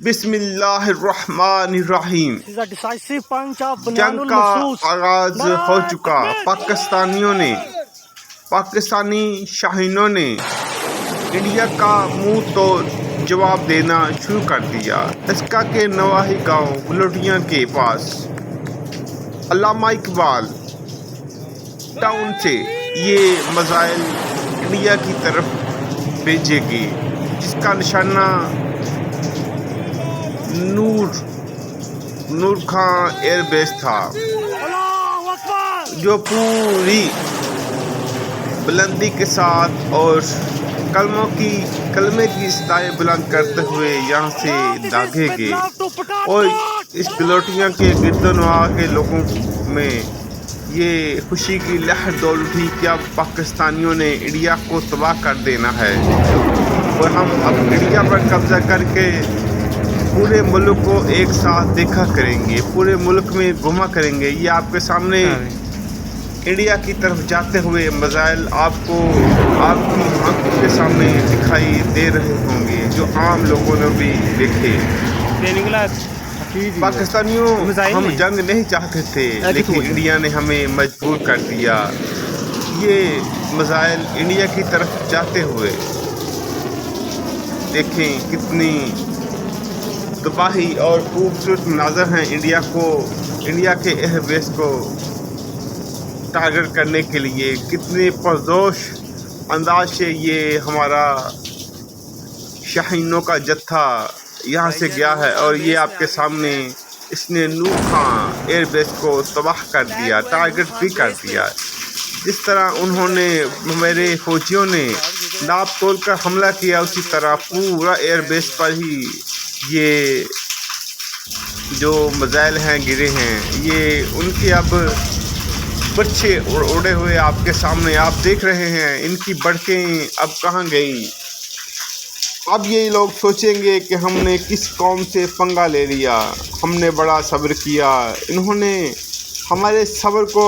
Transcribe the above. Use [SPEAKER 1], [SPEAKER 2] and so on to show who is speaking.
[SPEAKER 1] بسم اللہ الرحمن الرحیم۔ جنگ کا آغاز ہو چکا۔ پاکستانی شاہینوں نے انڈیا کا منہ توڑ جواب دینا شروع کر دیا۔ اسکا کے نواحی گاؤں گلوٹیاں کے پاس علامہ اقبال ٹاؤن سے یہ میزائل انڈیا کی طرف بھیجے گئے، جس کا نشانہ نور خان ایئر بیس تھا، جو پوری بلندی کے ساتھ اور کلمے کی صدائیں بلند کرتے ہوئے یہاں سے داغے گئے، اور اس گلوٹیاں کے گرد و نواح کے لوگوں میں یہ خوشی کی لہر دوڑ اٹھی کہ اب پاکستانیوں نے انڈیا کو تباہ کر دینا ہے، اور ہم اب انڈیا پر قبضہ کر کے پورے ملک کو ایک ساتھ دیکھا کریں گے، پورے ملک میں گھوما کریں گے۔ یہ آپ کے سامنے انڈیا کی طرف جاتے ہوئے میزائل آپ کی آنکھوں کے سامنے دکھائی دے رہے ہوں گے، جو عام لوگوں نے بھی دیکھے۔ پاکستانیوں ہم جنگ نہیں چاہتے تھے، لیکن انڈیا نے ہمیں مجبور کر دیا۔ یہ میزائل انڈیا کی طرف جاتے ہوئے دیکھیں کتنی تباہی اور خوبصورت مناظر ہیں۔ انڈیا کے ایئر بیس کو ٹارگٹ کرنے کے لیے کتنے پرجوش انداز سے یہ ہمارا شاہینوں کا جتھا یہاں سے گیا ہے، اور یہ آپ کے سامنے اس نے نور خان ایئر بیس کو تباہ کر دیا، ٹارگٹ بھی کر دیا۔ جس طرح انہوں نے میرے فوجیوں نے ناپ تول کر حملہ کیا، اسی طرح پورا ایئر بیس پر ہی یہ جو میزائل ہیں گرے ہیں۔ یہ ان کے اب بچے اڑے ہوئے آپ کے سامنے آپ دیکھ رہے ہیں، ان کی بڑکیں اب کہاں گئیں۔ اب یہ لوگ سوچیں گے کہ ہم نے کس قوم سے پنگا لے لیا، ہم نے بڑا صبر کیا، انہوں نے ہمارے صبر کو